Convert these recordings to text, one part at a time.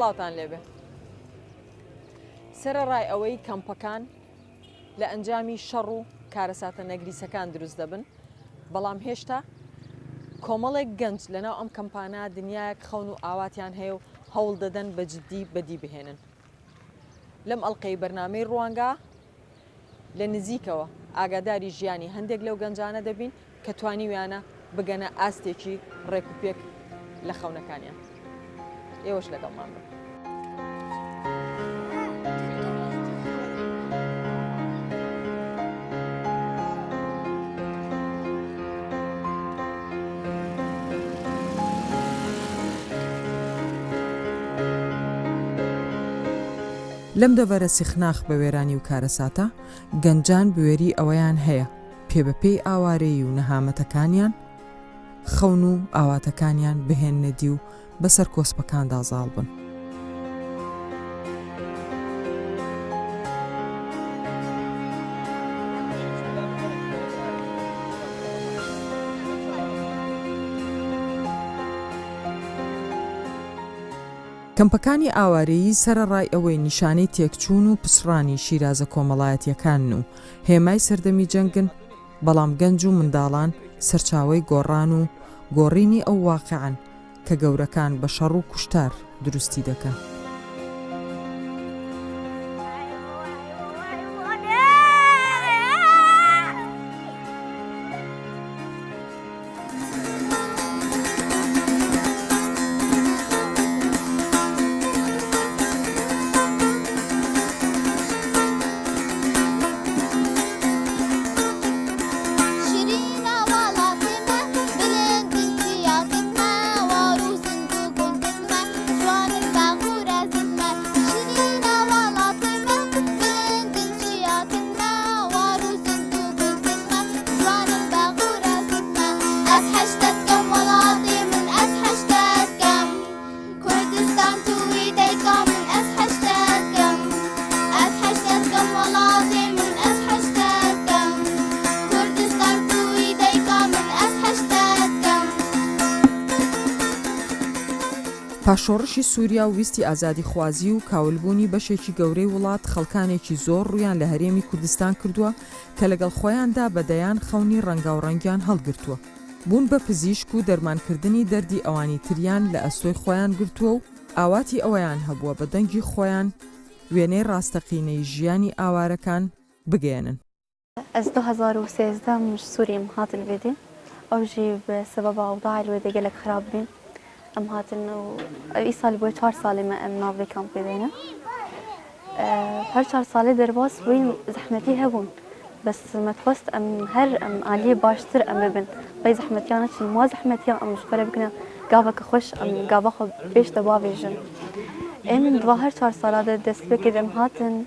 سڵاوتان لێبێ سەرەڕای ئەوەی کەمپەکان لە ئەنجامی شەڕ و کارەساتە نەگریسەکان دروست دەبن بەڵام هێشتا کۆمەڵێک گەنج لەناو ئەم کەمپانە دنیایەک خەون و ئاواتیان هەیە و هەوڵ دەدەن بە جددی بەدی بهێنن لەم ئەڵلقەی بەرنامەی ڕوانگا لە نزیکەوە ئاگاداری ژیانی هەندێک لەو گەنجانە دەبین کە توانیویانە بگەنە ئاستێکی ڕێکوپێک لە خەونەکانیان ئێوەش لەگەڵمان بن. لەم دەڤەرە سیخناخ بە وێرانی و کارەساتە گەنجان بوێری ئەوەیان هەیە پێبەپێی ئاوارەی و نەهامەتەکانیان خەون و ئاواتەکانیان بهێننەدی و بەسەر کۆسپەکاندا زاڵ بن. کەمپەکانی ئاوارەیی سەرەڕای ئەوەی نیشانەی تێکچوون و پسڕانی شیرازە کۆمەڵایەتیەکان و هێمای سەردەمی جەنگن بەڵام گەنج و منداڵان سەرچاوەی گۆڕان و گۆڕینی ئەو واقعەن کە گەورەکان بە شەڕ و کوشتار دروستی دەکەن. پاشۆڕشی سووریا و ویستی ئازادی خوازی و کاولبوونی بەشێکی گەورەی وڵات خەڵکانێکی زۆر ڕویان لە هەرێمی کوردستان کردووە کە لەگەڵ خۆیاندا بەدەیان خەونی ڕەنگاوڕەنگیان هەڵگرتووە بوون بە پزیشک و دەرمانکردنی دەردی ئەوانی تریان لە ئەستۆی خۆیان گرتووە و ئاواتی ئەوەیان هەبووە بە دەنگی خۆیان وێنەی ڕاستەقینەی ژیانی ئاوارەکان بگەێنن. Ez 2013 مش سوريا هات الفيديو أو جيب سبب أوضاع الويدي قالك خراب بين أم هات إنه أي صار بوي 4 سالة ما أم نافي كامب بدينا هر 4 سالة درباس وين زحمتي هبون بس ما تخست أم هر أم عليه باشتر أم ببن بي زحمتي أنا شيء ما زحمتي أم مش فارق بكنا قافك خوش أم قافخ بيش دبابي جن من ظاهر 4 سالة دست بكر أم هاتن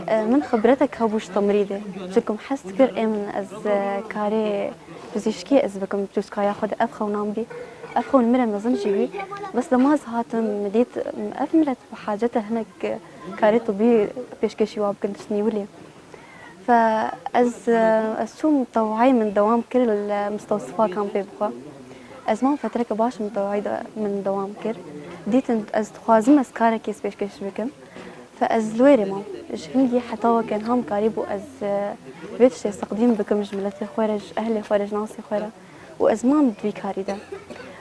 من خبرتك هبوش تمريضة جكم حس كر من از كاري بزيشكي از بكم جوز كايا خد أفخو نامبي أفخو المرة مزن جيبي بس لما هاتم مديت أفملت بحاجتها هناك كاري طبي بيشكي واب كنت سنيولي فأز شو متوعي من دوام كل المستوصفات كان بيبقى از ما فترة باش متوعي من دوام كر ديت از خوازم از كاري كيس بيشكي بكم فأز لويري ما جهنجي حتى كان هم قريب وأز بيتش يستقدم بكم جملتي خارج أهلي خارج ناسي خارج وأز ما مدوي كاري ده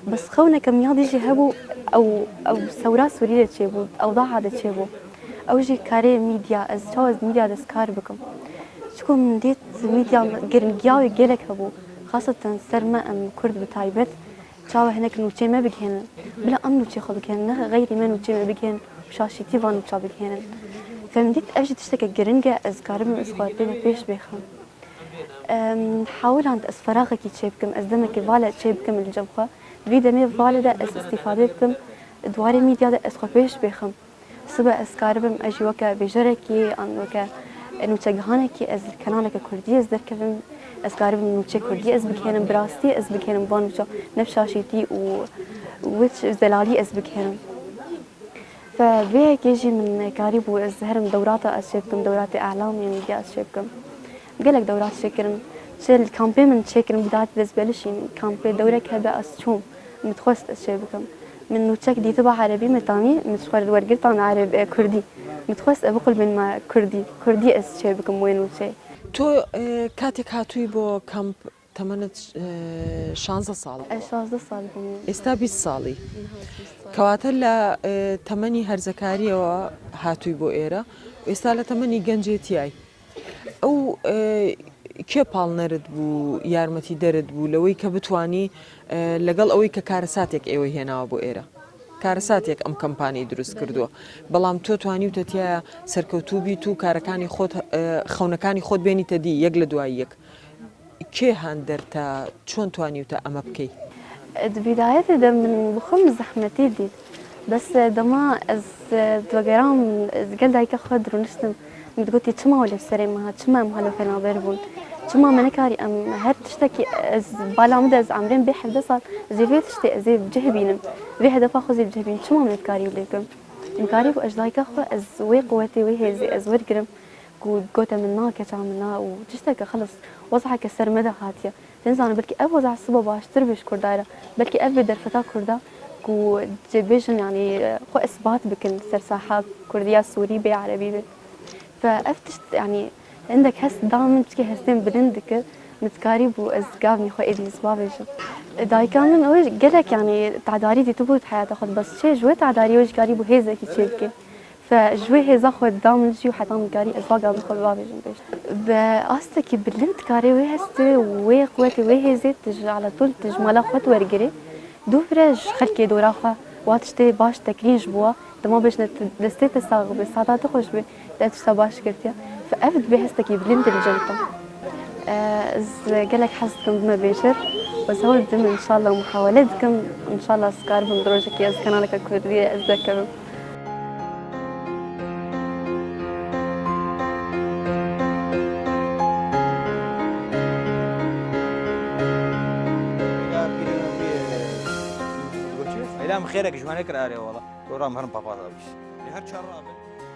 بس خونا كم ياضي جهبو أو ثورات سورية تشيبو أو ضاع هذا تشيبو أو جي كاري ميديا أز جواز ميديا دسكار بكم شكون من ديت ميديا جرنجياوي جيلك هبو خاصة سرما أم كرد بتايبت شاو هناك نوتشي ما بيجهن بلا أم نوتشي خذ كهن غيري ما نوتشي ما بيجهن شاشي تيفان وشابك هنا فمديت أجي تشتكي جرينجا أذكار من إسقاطين بيش بيخم حاول عند أسفراغك يتشيبكم أزدمك فالة تشيبكم الجبخة فيدا مي فالة ده استفادتكم دواري ميديا ده إسقاط بيش بيخم سبا أذكار بم أجي وكا بجركي أن وكا إنه تجهانكي أز كنانك كردية أز دركم أذكار بم إنه تشي كردية أز بكهنم براستي أز بكهنم بانوشا نفشاشيتي ووتش زلالي أز بكهنم فبيك يجي من قريب وازهرم دورات اشيبكم دورات اعلام يعني دي اشيبكم قالك دورات شكرن شي الكامبين من شكرن بدات بالنسبه لي كامبي دوره كذا اسشوم متخصص اشيبكم من نوتشك دي تبع عربي متامي متخور ورقت أنا عربي كردي متخص بقول من ما كردي شيء بكم وين وشيء تۆ کاتێک هاتووی بۆ کەمپ تەمەنت 16 ساڵ 16 سال بووم ئێستا 20 ساڵی کەواتە لە تەمەنی هەرزەکاریەوە هاتووی بۆ ئێرە ئێستا لە تەمەنی گەنجێتیای ئەو کێ پاڵنەرت بوو یارمەتی دەرت بوو لەوەی کە بتانی لەگەڵ ئەوەی کە کارەساتێک ئێوە هێناوە بۆ ئێرە کارەساتێک ئەم کەمپانی دروست کردووە بەڵام تۆ توانیوتە تایە سەرکەوتوو بیت و کارەکانی خۆت خەونەکانی خۆت بێنیتە دی یەک لە دوای یەک کێ هەندەرتە چۆن توانیوتە ئەمە بکەیت بداية من بخم زحمتي دي بس دما از دوغرام قال دايك خضر ونشتم قلتي تما ولا سري ما تما مهلا فينا بيربون تما منكاري ام هر تشتكي از بالا مدى از عمرين بي 11 صار زي في تشتي زي بجهبينم في هدف اخو زي بجهبين تما منكاري وليكم مكاري واش دايك اخو از وي قوتي وي هزي از ورقرم قوت منا كتعملنا وتشتكي خلص وضعها كسر مدى هاتيه تنزل بلكي أب وضع الصبا باش تربش كردايرة بلكي أب بدر فتا كردا كو جبيجن يعني خو إثبات بكن سرساحة كردية سوري بي عربي بي فأفتش يعني عندك هس دائما تكي هسين بلندك متقارب وأزقابني خو إيدي إثبابيجن داي كامل أوش قالك يعني تعداري دي تبوت حياتي خد بس شي جوي تعداري وش قارب وهيزة كي تشيلكي فجوي هي زاخد دام جي وحتى مكاري أزواج بخل بابي جنبش بأستكي بلنت كاري وهستي وي قوتي وي هزيت تج على طول تج مالا خد ورقري دو فرج خلكي دوراخا واتشتي باش تكريج بوا دما باش نتلستي تساغ بساعة تخش بي تأتشتا باش كرتيا فأفد بهستكي بلنت الجلطة قالك حسكم بما بيشر بس هو الدم إن شاء الله ومحاولاتكم إن شاء الله سكاربهم دروجك يا كنالك الكردية أذكرهم خيرك جوانك رأي والله ورام هرم بابا دابش هر شراب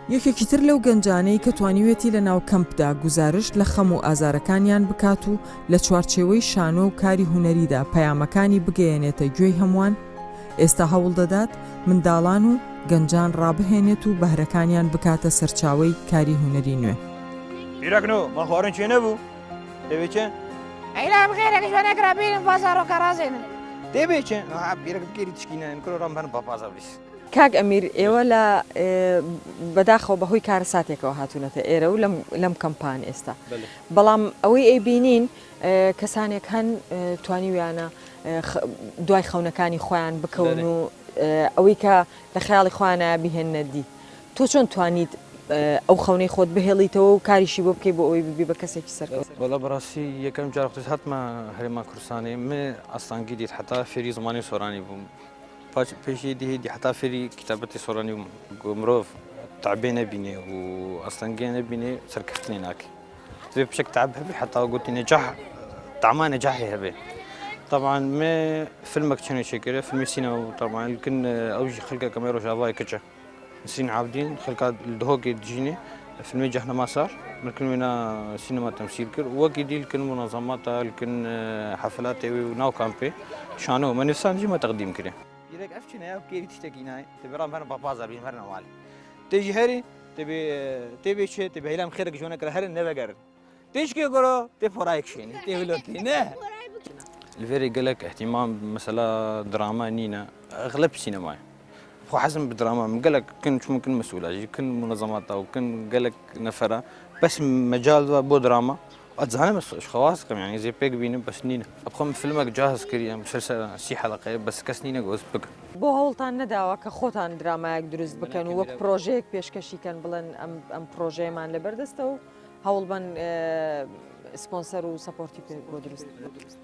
یەکێکی تر لەو گەنجانەی کە توانیوێتی لە ناو کەمپدا گوزارش لە خەم و ئازارەکانیان بکات و لە چوارچێوەی شانۆ و کاری هونەریدا پەیامەکانی بگەیەنێتە گوێی هەمووان ئێستا هەوڵ دەدات منداڵان و گەنجان ڕابهێنێت و بەهرەکانیان بکاتە سەرچاوەی کاری هونەری نوێ بیرەکنەوە ما خوارن چێ نەبوو دەبێت چێ ئەیلا بخێرێک جوانێک ڕابینم بازارۆکە ڕازێنن دەبێت چێ بیرەک بگەری تشکینە کۆ ڕام هەرم بابا دابش کاک ئەمیر ئێوە لە بەداخەوە بەهۆی کارەساتێکەوە هاتوونەتە ئێرە و لەم کەمپان ئێستا بەڵام ئەوەی ئەیبینین کەسانێک هەن توانیویانە دوای خەونەکانی خۆیان بکەون و ئەوەی کە لە خەیاڵی خۆیانە بیهێنە دی تۆ چۆن توانیت ئەو خەونەی خۆت بهێڵیتەوە و کاریشی بۆ بکەی بۆ ئەوەی ببی بە کەسێکی سەرکەوت والله بەڕاستی یەکەم جار وقتی هاتمە هەرێما کوردستانی من ئەستانگی دیت حتا فێری زمانی سۆرانی بووم پێشی دیهێدی حتا فێری کتابەتی سۆرانی مرۆڤ تعبێ نەبینێ و ئەستانگێ نەبینێ سەرکەفتنی ناکە تبێ بشك تعب هەبێ حتا قلت نجاح طعمان نجاحي هەبێ طبعا ما فيلمك كان شكله فيلم سينما طبعا لكن اوجي خلقه كاميرا شافاي كتشا نسين عابدين خلقه الدهوكي تجيني فيلم جهنا ما صار لكن هنا سينما تمثيل كر وقت دي لكن منظمات لكن حفلات وناو كامبي شانو ما نفسان جي ما تقديم كده يرك افشنا يا كيري تشتكينا تبي رام هرنا بابازا بين هرنا والي تيجي هري تبي شيء تبي هلام خيرك جونا كره هرن نبغر تيجي كرو تفرايك شيء تقولتي نه الفيري قالك اهتمام مثلا دراما نينا اغلب سينما خو حزم بدراما قالك كنت ممكن مسؤول كن منظمات او كن قالك نفره بس مجال بو دراما اتزعل مش خواص يعني زي بيك بيني بس نينا ابخم فيلمك جاهز كريم مسلسل سي حلقه بس كسنينا جوز بك بۆ هەوڵتان نەداوە کە خۆتان درامایەک دروست بکەن و وەک پرۆژەیەک پێشکەشیکەن بڵێن ئەم پرۆژەیەمان لەبەردەستە و هەوڵبن سبونسر وسبورتي بو دروست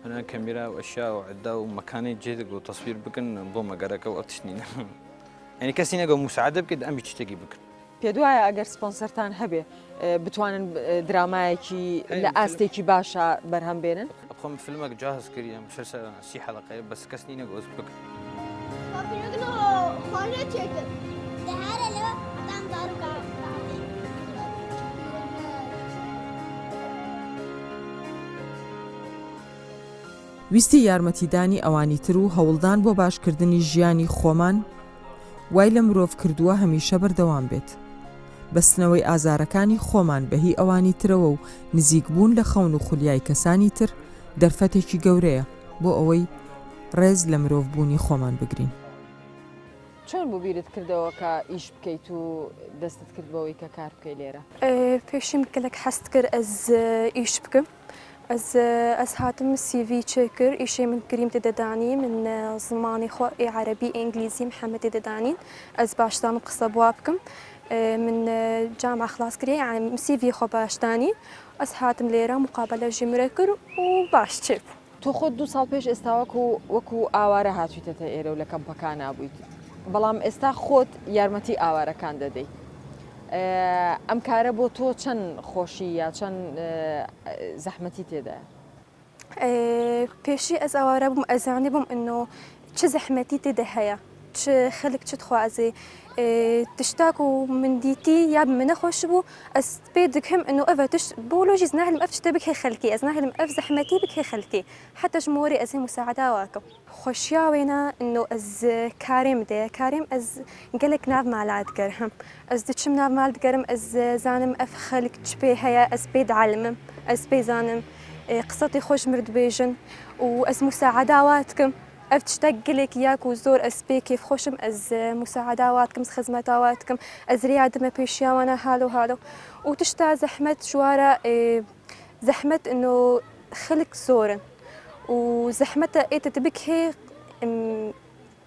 انا كاميرا واشياء وعده ومكاني جيد وتصوير بكن بوما قرك وقتشنين يعني كسينا جو مساعده بكد ام بتشتكي بك پێ دوایە ئەگەر سپۆنسەرتان هەبێ بتوانن درامایەکی لە ئاستێکی باشە بەرهەم بێنن ابخم فيلمك جاهز كريم مسلسل سي حلقه بس كسنينا جوز بك ویستی یارمەتیدانی ئەوانی تر و هەوڵدان بۆ باشکردنی ژیانی خۆمان وای لە مرۆڤ کردووە هەمیشە بەردەوام بێت. بەستنەوەی ئازارەکانی خۆمان بەهی ئەوانی ترەوە و نزیکبوون لە خەون و خولیای کەسانی تر دەرفەتێکی گەورەیە بۆ ئەوەی ڕێز لە مرۆڤبوونی خۆمان بگرین. چۆن بۆ بیرت کردەوە کە ئیش بکەیت و دەستت کرد بەوەی کە کار بکەی لێرە؟ پێشیم گەلک حەست کرد ئەس ئیش بکەم. ئەس هاتم سیڤی چێ کرد ئیشێ من کریم تێدەدانی من زمانی خۆ عەرەبی ئینگلیزی محەممەد تێدەدانین ئەس باشتان قسە بوا بکەم. من جامع خلاص کردی یعنی سیڤی خۆ باشتانی ئەس هاتم لێرە مقابلە ژیمرە کرد و باش چێ بوو. تۆ خۆت 2 ساڵ پێش ئێستا وەکو ئاوارە هاتوویتەتە ئێرە و لە کەمپەکان نابوویت، بەڵام ئێستا خۆت یارمەتی ئاوارەکان دەدەیت. ئەم کارە بۆ تۆ چەند خۆشی یا چەند زەحمەتی تێدایە؟ پێشی ئەس ئاوارە بووم ئەزانێ بووم ئەنۆ چ زەحمەتی تێدە هەیە چ خەلک چ خوازێ تشتاك ومن ديتي يا من خوش بو استبيدكهم انه افتش بولوجي زناهلم افتش تبك هي خلكي ازناهلم اف زحمتي بك هي خلكي حتى جمهوري ازي مساعده واكم خوشياوينا انه از كريم ده كريم از قالك ناف مالات كرهم از دتشم ناف مالات كرم از زانم اف خلك تشبي هيا از بيد علمم از بي زانم قصتي خوش مرد بيجن واز مساعداتكم افتشتاق لك ياك وزور اسبي كيف خوشم از مساعداتكم خدماتكم از رياض ما بيشيا وانا هالو وتشتا زحمه جواره زحمه انه خلق زورن وزحمه تتبك هي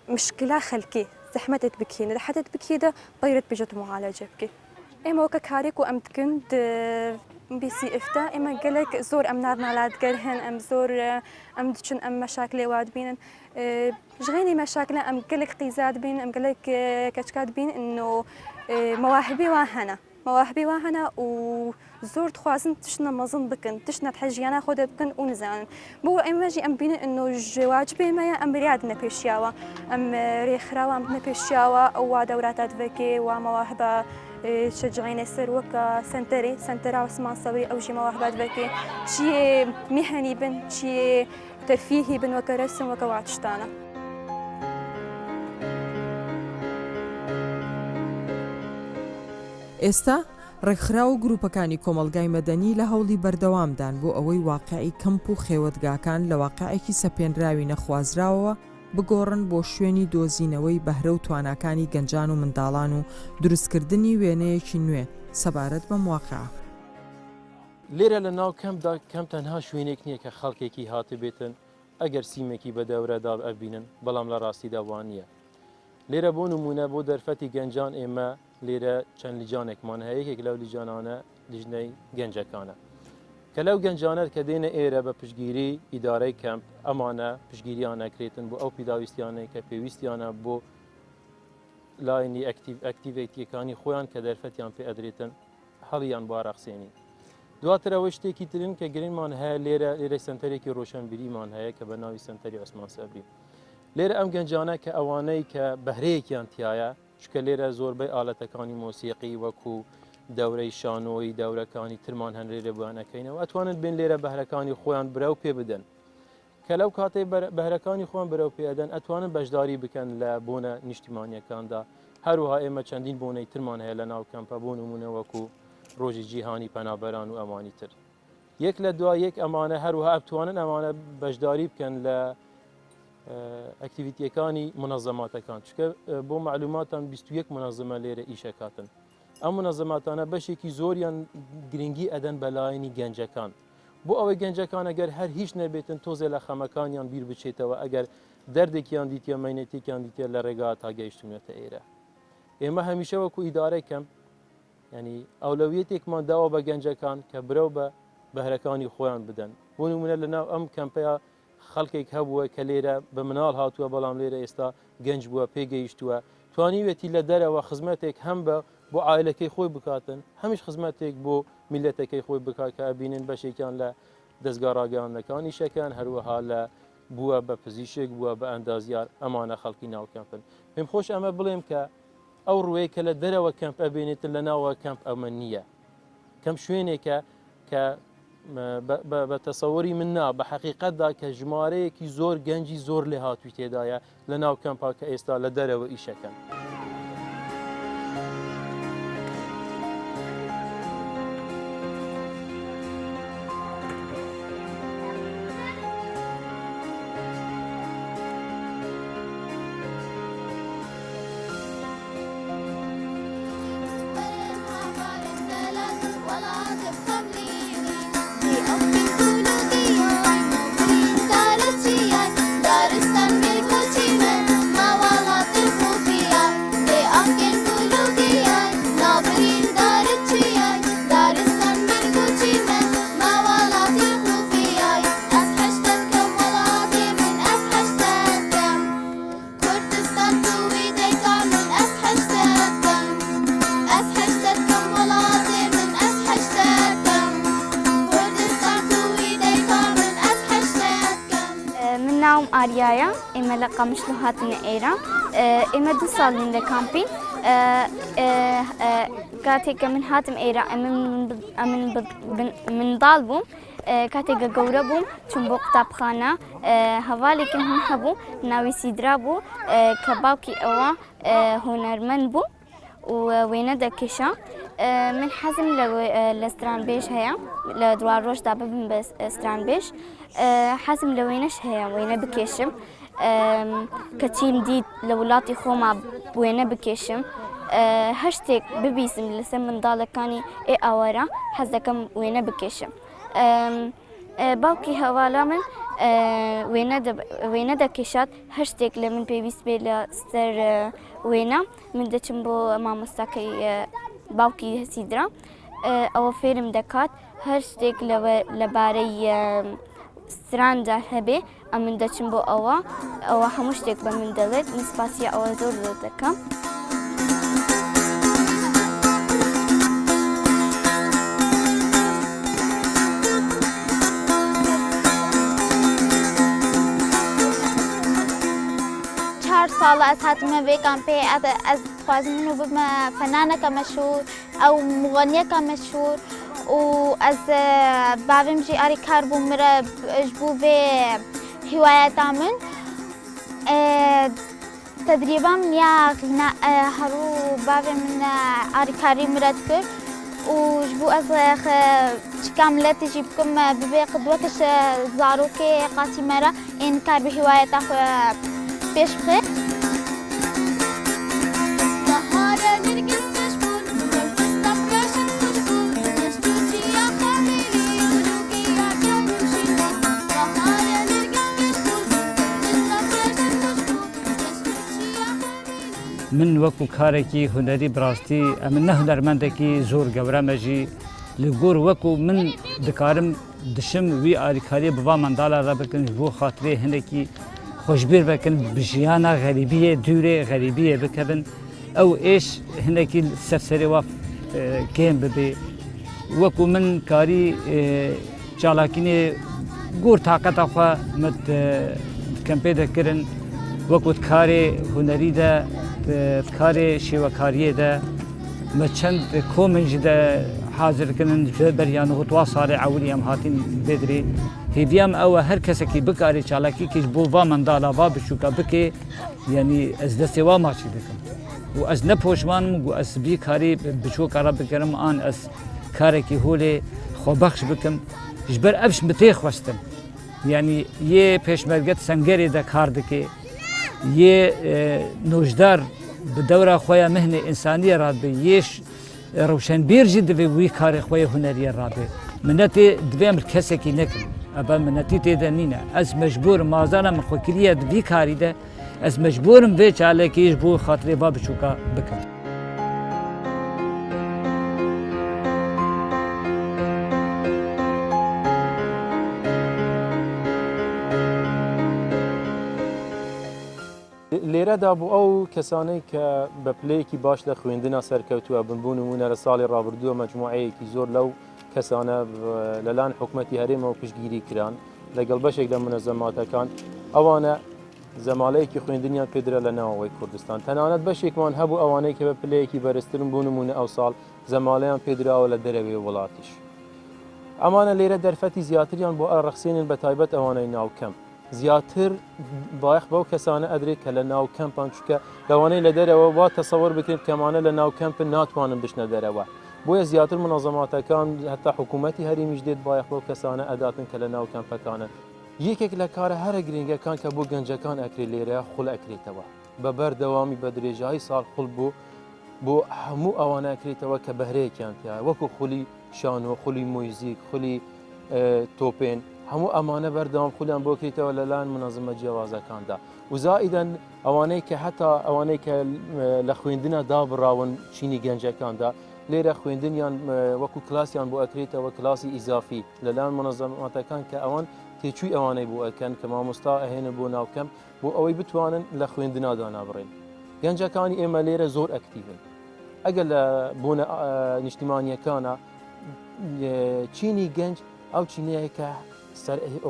مشكله خلقي زحمه تبكي حتى تبكي ده طيرت بجت معالجه بكي اما وكا كاريك وامتكن بي سي افتا اما قالك زور ام نار مالات قرهن ام زور ام دشن ام مشاكل واد بين جغيني مشاكل ام قالك قيزاد بين ام قالك كشكاد بين انه مواهبي واهنا وزور تخوازن تشنا مظن بكن تشنا تحجيانا خود بكن ونزان بو اما جي ام بين انه جواجبي ما ام رياض نبيشياوا ام ريخراوا ام نبيشياوا او دوراتات فيكي ومواهبه شجعين السر وكا سنترا وسمان صبري أو شي مواهبات بكي شي مهني بن شي ترفيهي بن وكا رسم وكا وعتشتانا ئێستا ڕێکخرا و گروپەکانی کۆمەلگای مەدەنی لە هەوڵی بەردەوامدان بۆ ئەوەی واقعی کەمپ و خێوەتگاکان لە واقعێکی سەپێنراوی نەخوازراوەوە بگۆڕن بۆ شوێنی دۆزینەوەی بەهرە و تواناکانی گەنجان و منداڵان و دروستکردنی وێنەیەکی نوێ سەبارەت بە مواقعە. لێرە لە ناو کەمپدا کەم تەنها شوێنێک نییە کە خەڵکێکی هاتە بێتن ئەگەر سیمێکی بە دەورەدا ئەبینن بەڵام لە ڕاستیدا وان نییە. لێرە بۆ نمونە بۆ دەرفەتی گەنجان ئێمە لێرە چەند لیجانێکمان هەیە یەکێک لەو لیجانانە لیژنەی گەنجەکانە کە لەو گەنجانەت کە دێنە ئێرە بە پشتگیری ئیدارەی کەمپ ئەمانە پشتگیریان نەکرێتن بۆ ئەو پیداویستیانەی کە پێویستیانە بۆ لاینی ئەکتیڤیتیەکانی خۆیان کە دەرفەتیان پێ ئەدرێتن هەڵیان باڕەخسێنی. دواترەوە شتێکی ترن کە گرنگمان هەیە لێرە سنتەرێکی ڕۆشنبیریمان هەیە کە بە ناوی سنتەری عوسمان سەبری. لێرە ئەم گەنجانە کە ئەوانەی کە بەهرەیەکیان تایە چکە لێرە زۆربەی ئالەتەکانی مۆسیقی وەکو دەورەی شانۆی دەورەکانی ترمان هەنرێرە بوانەکەینەوە ئەتوانن بین لێرە بەهرەکانی خۆیان برەو پێ بدەن کە لەو کاتەی بەهرەکانی خۆیان برەو پێدەن ئەتوانن بەشداری بکەن لە بۆنە نیشتیمانیەکاندا هەروها ئێمە چەندین بۆنەی ترمان هەیە لە ناو کەمپە بۆ نمونە وەکو ڕۆژی جیهانی پەنابەران و ئەوانی تر یەک لە دوای یەک ئەمانە هەروها ئەتوانن ئەمانە بەشداری بکەن لە ئەکتیڤیتیەکانی منەظەماتەکان چکە بۆ معلوماتان 21 منەظەمە لێرە ئیشەکاتن ئەم منەظەماتانە بەشێکی زۆریان گرنگی ئەدەن بەلایەنی گەنجەکان بۆ ئەوەی گەنجەکان ئەگەر هەر هیچ نەبێتن تۆزێ لە خەمەکانیان بیر بچێتەوە ئەگەر دەردێکیان دیتە مەینەتێکیان دیتە لە ڕێگا تا گەیشتونێتە ئێرە ئێمە هەمیشە وەکو ئیدارەی کەمپ ینی ئەولەویەتێکمان داوە بە گەنجەکان کە برەو بە بەهرەکانی خۆیان بدەن بۆ نمونە لەناو ئەم کەمپەیە خەڵکێک هەبووە کە لێرە بە مناڵ هاتووە بەڵام لێرە ئێستا گەنج بووە پێگەیشتووە توانیوێتی لە دەرەوە خزمەتێک هەم بە بۆ عائلەکەی خۆی بکاتن هەمیش خزمەتێک بۆ میلەتەکەی خۆی بکات کە ئەبینن بەشێکیان لە دەستگا ڕاگەیاندنەکانی شەکەن هەروەها لە بووە بە پزیشک بووە بە ئەندازیار ئەمانە خەڵکی ناو کەمپن پێم خۆش ئەمە بڵێم کە ئەو ڕوەیە کە لە دەرەوە کەمپ ئەبێنێتن لە ناوە کەمپ ئەمە نییە کەم شوێنێکە کە بە تەسەوەری من نا بە حەقیقەتدا کە ژمارەیەکی زۆر گەنجی زۆر لێ هاتووی تێدایە لە ناو کەمپا کە ئێستا لە دەرەوە ئیشەکەن. ناوم ئاریایە ئێمە لە قەمشلو هاتنە ئێرە ئێمە 2 ساڵین لە کامپین کاتێککە من هاتم ئێرە منداڵ بووم کاتێکگە گەورە بووم چون بۆ قوتابخانە هەواڵێکم هەم هەبوو ناوی سیدرا بوو کە باوکی ئەوە هۆنەرمەند بوو و وێنە دەکێشە من حەزم لە سترانبێژ هەیە لە دوار ڕۆژدا ببم بە سترانبێژ حەزم لە وێنەش هەیە وێنە بکێشم کە چیم دیت لە وڵاتی خۆما وێنە بکێشم هەر شتێک ببیسم لەسەر منداڵەکانی ئاوەرە حەز دەکەم وێنە بکێشم باوکی هەواڵە من وێنە دەکێشات هەر شتێک لە من پێویست بێ لە سەر وێنە من دەچم بۆ مامۆستاکەی باوکی سیدرا ئەوە فێرم دەکات هەر شتێک لەبارەی ستراندا هەبێ من دەچم بۆ ئەوە هەموو شتێک بە من دەڵێت من سپاسی ئەوە زۆر زۆر دەکەم. ساڵە ئەس هاتمە بێ کامپێ ئەس خوازم و بمە فەنانەکە مەشهور ئەو مغنیەکە مەشهور و ئەس باوێمژی ئاری کار بوو مرە بوو بێ هیوایەتا من تدریبام یا هەروو باوێ من ئاریکاری مرەت کرد و بوو ئەس چکام لەتیژی بکەم ببێ قدوەکەش زارۆکێ قاتی مەرە ئین کار بە هیوایەتا پێش بخێ. من وەکو کارێکی هونەری بڕاستی ئەمە نە هونەرمەندێکی زۆر گەورەمەژی لە گۆر وەکو من دکارم دشم وی ئاریکاری بوا منداڵە ڕە بکەن بۆ خاترێ هەندێکی خۆشبیر بکەن بژیانە غەریبیە دوورێ غەریبیە بکەبن ئەو ئێش هەندێکی سەرسەری وا گێم ببێ وەکو من کاری چالاکینێ گۆر تااقەتە خوا کەم پێ دەکردن وەکو کارێ هونەریدا کارێ شێوەکاریەدا مە چەند کۆمنجی دە حاضرکردن بەریان و توا ساڵێ ئەوری ئەم هاتین بێدرێ هێویام ئەوە هەر کەسێکی بکاری چالاکیکیش بۆ وا منداڵا وا بچووکە بکێ یعنی ئەس دەستێ وا ماچی دەکەم و ئەس نەپۆشمانم و ئەس بی کاری بچۆکەڕە بکەرم ئان ئەس کارێکی هۆلێ خۆبەخش بکەم ji ber evş mi tê xwestin yanî yê pêşmerget sengerê de kar dike yê nojdar bi dewra xwe ya mihnê însaniyê radibê yê rewşenbîr jî divê wî karê xwe ya huneriyê radibê min netê divê em kesekî nekim eba min netî tê de nîne ez mecbûrim mazana min xwekiriye di vî karî de ez mecbûrim vê çalekî ji bo xatirê va biçûka bikim. لێرەدا بوو ئەو کەسانەی کە بە پلەیەکی باش لە خوێندنا سەرکەوتووە بنبوون نمونە لە ساڵی ڕابردووە مەجموعەیەکی زۆر لەو کەسانە لەلایەن حکوومەتی هەرێمەوە پشتگیری کران لەگەڵ بەشێک لە منەزەماتەکان ئەوانە زەمالەیەکی خوێندنیان پێدرا لە ناوەوەی کوردستان تەنانەت بەشێکمان هەبوو ئەوانەی کە بە پلەیەکی بەرزترن بوو نمونە ئەو ساڵ زەمالەیان پێدراوە لە دەرەوەی وڵاتیش ئەمانە لێرە دەرفەتی زیاتریان بۆ ئەڕەخسێنن بە تایبەت ئەوانەی ناوکەم زیاتر بایەخ بەو کەسانە ئەدرێت کە لە ناو کەمپان چکە لەوانەی لە دەرەوە وا تەسەوەر بکرێت کەمانە لە ناو کەمپن ناتوانن بشنە دەرەوە بۆیە زیاتر منەظەماتەکان هەتا حکوومەتی هەرێمیش دێت بایەخ بەو کەسانە ئەداتن کە لە ناو کەمپەکانن یەکێک لە کارە هەرە گرنگەکان کە بۆ گەنجەکان ئەکرێت لێرە خوڵ ئەکرێتەوە بە بەردەوامی بە درێژایی ساڵ خوڵ بۆ هەموو ئەوانە ئەکرێتەوە کە بەهرەیەکیان تیا وەکو خولی شانۆ خولی مویزیک خولی تۆپێن هەموو ئەمانە بەردەوام خولیان بۆ کریتەوە لەلایەن منەظەمە جیاوازەکاندا وزائیدەن ئەوانەی کە هەتا ئەوانەی کە لە خوێندنە دابڕاون چینی گەنجەکاندا لێرە خوێندنیان وەکو کلاسیان بۆ ئەکرێتەوە کلاسی ئیزافی لەلایەن منەظەماتەکان کە ئەوان تێچووی ئەوانەی بۆ ئەکەن کە مامۆستا ئەهێنە بۆ ناوکەم بۆ ئەوەی بتوانن لە خوێندنادا نابڕێن گەنجەکانی ئێمە لێرە زۆر ئەکتیڤن ئەگەر لە بۆنە نیشتیمانیەکانە چینی گەنج ئەو چینەیە کە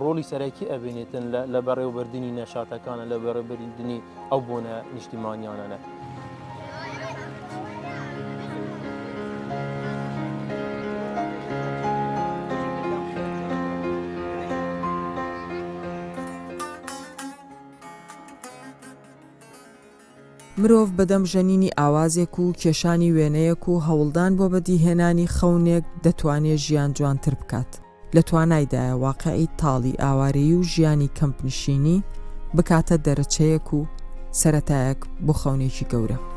ڕۆلی سەرەکی ئەبێنێتن لە بەڕێوەبردننی نەشاتەکانە لە بەڕێبردننی ئەو بۆنە نیشتیمانیانەنە. مرۆڤ بەدەم ژەنینی ئاوازێک و کێشانی وێنەیەک و هەوڵدان بۆ بەدیهێنانی خەونێک دەتوانێت ژیان جوانتر بکات لە توانایدایە واقعی تاڵی ئاوارەیی و ژیانی کەمپنشینی بکاتە دەرەچەیەک و سەرەتایەک بۆ خەونێکی گەورە.